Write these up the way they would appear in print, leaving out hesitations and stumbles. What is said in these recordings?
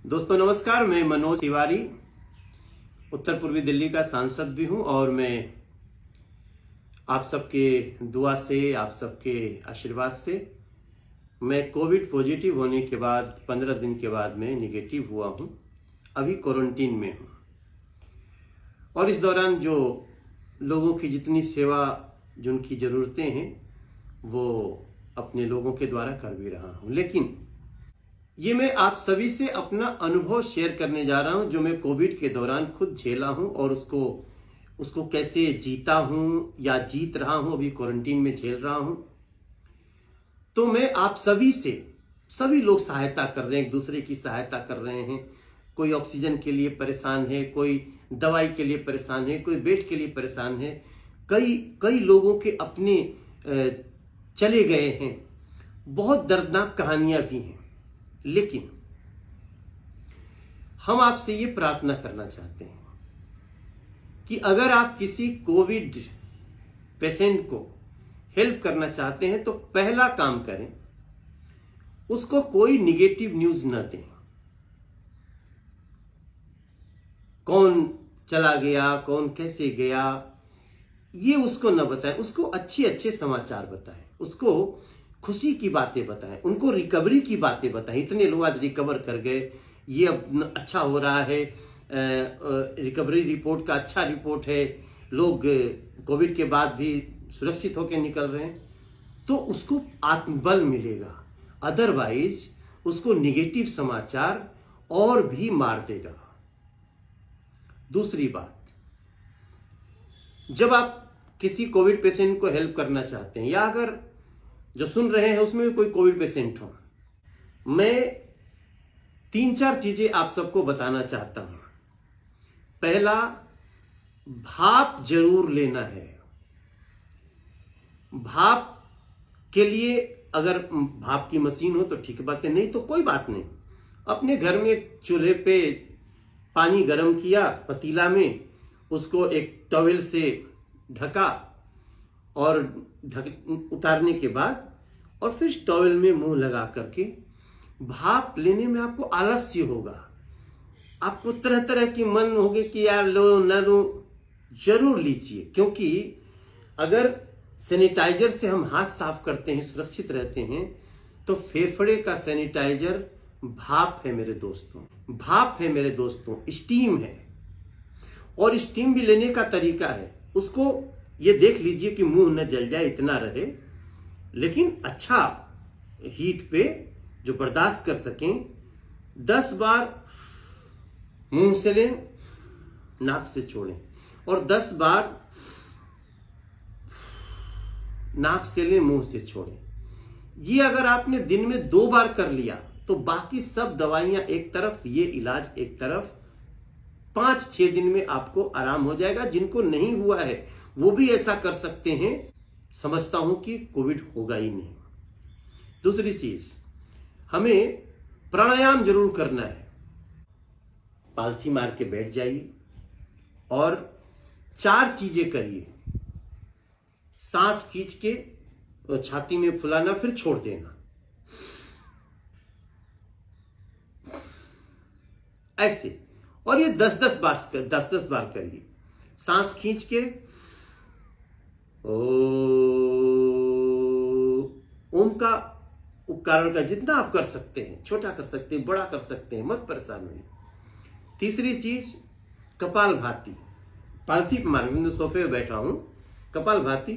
दोस्तों नमस्कार, मैं मनोज तिवारी उत्तर पूर्वी दिल्ली का सांसद भी हूं और मैं आप सबके दुआ से, आप सबके आशीर्वाद से मैं कोविड पॉजिटिव होने के बाद 15 दिन के बाद मैं निगेटिव हुआ हूं। अभी क्वारंटीन में हूं और इस दौरान जो लोगों की जितनी सेवा, जिनकी ज़रूरतें हैं, वो अपने लोगों के द्वारा कर भी रहा हूं। लेकिन ये मैं आप सभी से अपना अनुभव शेयर करने जा रहा हूं जो मैं कोविड के दौरान खुद झेला हूं और उसको कैसे जीता हूं या जीत रहा हूं, अभी क्वारंटीन में झेल रहा हूं। तो मैं आप सभी लोग सहायता कर रहे हैं, एक दूसरे की सहायता कर रहे हैं। कोई ऑक्सीजन के लिए परेशान है, कोई दवाई के लिए परेशान है, कोई बेड के लिए परेशान है। कई लोगों के अपने चले गए हैं। बहुत दर्दनाक कहानियां भी हैं। लेकिन हम आपसे ये प्रार्थना करना चाहते हैं कि अगर आप किसी कोविड पेशेंट को हेल्प करना चाहते हैं तो पहला काम करें, उसको कोई निगेटिव न्यूज न दें। कौन चला गया, कौन कैसे गया, ये उसको न बताएं। उसको अच्छे समाचार बताएं, उसको खुशी की बातें बताएं, उनको रिकवरी की बातें बताएं। इतने लोग आज रिकवर कर गए, ये अब अच्छा हो रहा है, रिकवरी रिपोर्ट का अच्छा रिपोर्ट है, लोग कोविड के बाद भी सुरक्षित होकर निकल रहे हैं, तो उसको आत्मबल मिलेगा। अदरवाइज उसको निगेटिव समाचार और भी मार देगा। दूसरी बात, जब आप किसी कोविड पेशेंट को हेल्प करना चाहते हैं या अगर जो सुन रहे हैं उसमें भी कोई कोविड पेशेंट हो, मैं 3-4 चीजें आप सबको बताना चाहता हूं। पहला, भाप जरूर लेना है। भाप के लिए अगर भाप की मशीन हो तो ठीक बात है, नहीं तो कोई बात नहीं। अपने घर में चूल्हे पे पानी गर्म किया पतीला में, उसको एक टॉवेल से ढका और उतारने के बाद और फिर टॉवेल में मुंह लगा करके भाप लेने में आपको आलस्य होगा। आपको तरह तरह की मन होगी कि यार लो न लो, जरूर लीजिए। क्योंकि अगर सैनिटाइजर से हम हाथ साफ करते हैं, सुरक्षित रहते हैं, तो फेफड़े का सैनिटाइजर भाप है मेरे दोस्तों, भाप है मेरे दोस्तों, स्टीम है। और स्टीम भी लेने का तरीका है, उसको ये देख लीजिए कि मुंह न जल जाए, इतना रहे, लेकिन अच्छा हीट पे जो बर्दाश्त कर सकें। 10 बार मुंह से लें, नाक से छोड़ें, और 10 बार नाक से लें, मुंह से छोड़ें। ये अगर आपने दिन में 2 बार कर लिया तो बाकी सब दवाइयां एक तरफ, ये इलाज एक तरफ, 5-6 दिन में आपको आराम हो जाएगा। जिनको नहीं हुआ है वो भी ऐसा कर सकते हैं। समझता हूं कि कोविड होगा ही नहीं। दूसरी चीज, हमें प्राणायाम जरूर करना है। पालथी मार के बैठ जाइए और 4 चीजें करिए। सांस खींच के छाती में फुलाना, फिर छोड़ देना, ऐसे। और ये 10-10 बार करिए। सांस खींच के ओम का उच्चारण का जितना आप कर सकते हैं, छोटा कर सकते हैं, बड़ा कर सकते हैं, मत परेशान होइए। तीसरी चीज, कपाल भाती। पालथी मार, सोफे पे बैठा हूं, कपाल भाती।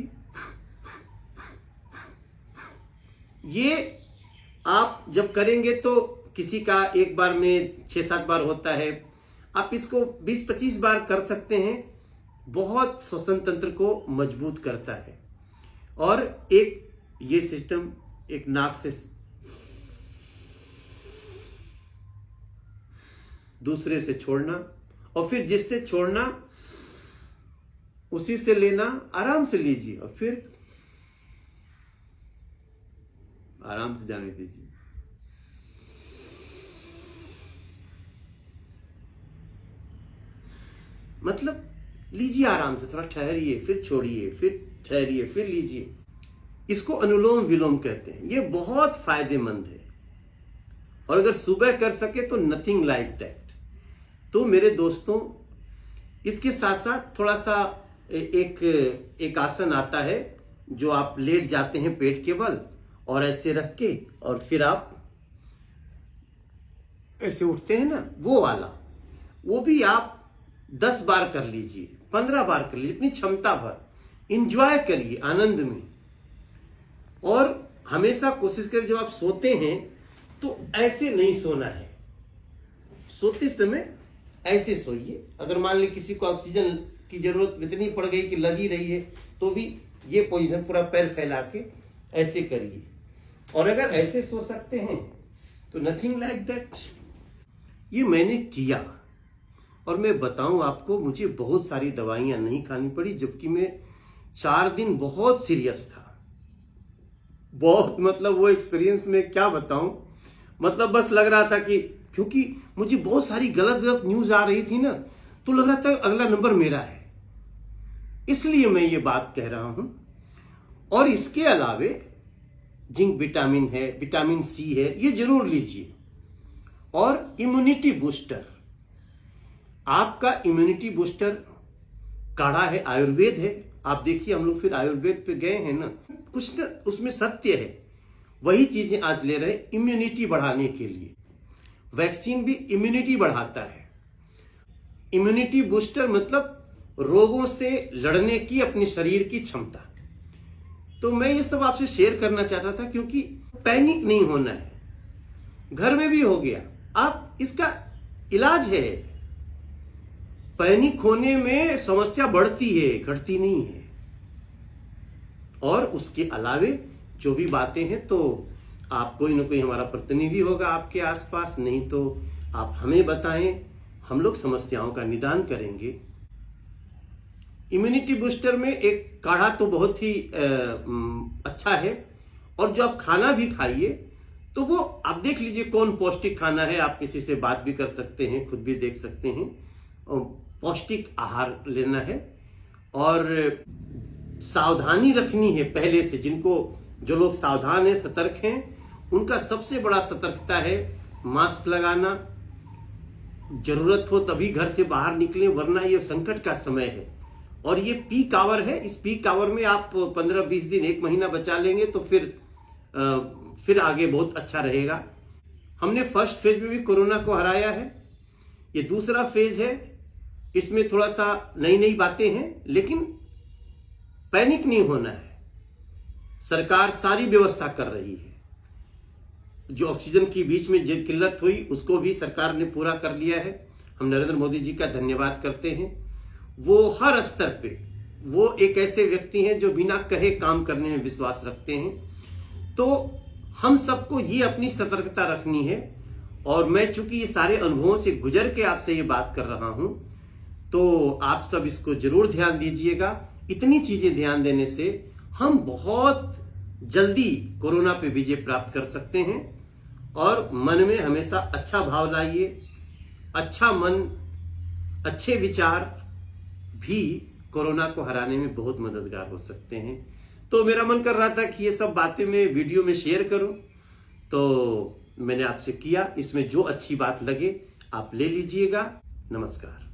ये आप जब करेंगे तो किसी का एक बार में 6-7 बार होता है, आप इसको 20-25 बार कर सकते हैं। बहुत श्वसन तंत्र को मजबूत करता है। और एक ये सिस्टम, एक नाक से दूसरे से छोड़ना और फिर जिससे छोड़ना उसी से लेना। आराम से लीजिए और फिर आराम से जाने दीजिए। मतलब लीजिए आराम से, थोड़ा ठहरिए, फिर छोड़िए, फिर ठहरिए, फिर लीजिए। इसको अनुलोम विलोम कहते हैं। ये बहुत फायदेमंद है। और अगर सुबह कर सके तो नथिंग लाइक दैट। तो मेरे दोस्तों, इसके साथ साथ थोड़ा सा एक आसन आता है जो आप लेट जाते हैं पेट के बल और ऐसे रख के और फिर आप ऐसे उठते हैं ना, वो वाला, वो भी आप 10 बार कर लीजिए, 15 बार कर लीजिए, अपनी क्षमता भर इंजॉय करिए, आनंद में। और हमेशा कोशिश करिए जब आप सोते हैं तो ऐसे नहीं सोना है, सोते समय ऐसे सोइए। अगर मान ली किसी को ऑक्सीजन की जरूरत इतनी पड़ गई कि लग ही रही है तो भी ये पोजीशन पूरा पैर फैला के ऐसे करिए। और अगर ऐसे सो सकते हैं तो नथिंग लाइक दैट। ये मैंने किया और मैं बताऊं आपको, मुझे बहुत सारी दवाइयां नहीं खानी पड़ी, जबकि मैं 4 दिन बहुत सीरियस था। बहुत, मतलब वो एक्सपीरियंस में क्या बताऊं, मतलब बस लग रहा था कि, क्योंकि मुझे बहुत सारी गलत गलत न्यूज आ रही थी ना, तो लग रहा था अगला नंबर मेरा है। इसलिए मैं ये बात कह रहा हूं। और इसके अलावे जिंक विटामिन है, विटामिन सी है, ये जरूर लीजिए। और इम्यूनिटी बूस्टर, आपका इम्यूनिटी बूस्टर काढ़ा है, आयुर्वेद है। आप देखिए, हम लोग फिर आयुर्वेद पे गए हैं ना, कुछ ना उसमें सत्य है। वही चीजें आज ले रहे हैं इम्यूनिटी बढ़ाने के लिए। वैक्सीन भी इम्यूनिटी बढ़ाता है। इम्यूनिटी बूस्टर मतलब रोगों से लड़ने की अपने शरीर की क्षमता। तो मैं ये सब आपसे शेयर करना चाहता था, क्योंकि पैनिक नहीं होना है। घर में भी हो गया, आप इसका इलाज है। पैनिक होने में समस्या बढ़ती है, घटती नहीं है। और उसके अलावे जो भी बातें हैं, तो आप कोई ना कोई हमारा प्रतिनिधि होगा आपके आसपास, नहीं तो आप हमें बताएं, हम लोग समस्याओं का निदान करेंगे। इम्यूनिटी बूस्टर में एक काढ़ा तो बहुत ही अच्छा है। और जो आप खाना भी खाइए तो वो आप देख लीजिए कौन पौष्टिक खाना है। आप किसी से बात भी कर सकते हैं, खुद भी देख सकते हैं। पौष्टिक आहार लेना है और सावधानी रखनी है पहले से। जो लोग सावधान हैं, सतर्क हैं, उनका सबसे बड़ा सतर्कता है मास्क लगाना। जरूरत हो तभी घर से बाहर निकलें, वरना ये संकट का समय है। और ये पीक आवर है। इस पीक आवर में आप 15-20 दिन, 1 महीना बचा लेंगे तो फिर आगे बहुत अच्छा रहेगा। हमने फर्स्ट फेज में भी कोरोना को हराया है। ये दूसरा फेज है, इसमें थोड़ा सा नई नई बातें हैं, लेकिन पैनिक नहीं होना है। सरकार सारी व्यवस्था कर रही है। जो ऑक्सीजन की बीच में जो किल्लत हुई, उसको भी सरकार ने पूरा कर लिया है। हम नरेंद्र मोदी जी का धन्यवाद करते हैं। वो हर स्तर पे, वो एक ऐसे व्यक्ति हैं जो बिना कहे काम करने में विश्वास रखते हैं। तो हम सबको ये अपनी सतर्कता रखनी है। और मैं चूंकि ये सारे अनुभवों से गुजर के आपसे ये बात कर रहा हूं, तो आप सब इसको जरूर ध्यान दीजिएगा। इतनी चीजें ध्यान देने से हम बहुत जल्दी कोरोना पे विजय प्राप्त कर सकते हैं। और मन में हमेशा अच्छा भाव लाइए। अच्छा मन, अच्छे विचार भी कोरोना को हराने में बहुत मददगार हो सकते हैं। तो मेरा मन कर रहा था कि ये सब बातें मैं वीडियो में शेयर करूं, तो मैंने आपसे किया। इसमें जो अच्छी बात लगे आप ले लीजिएगा। नमस्कार।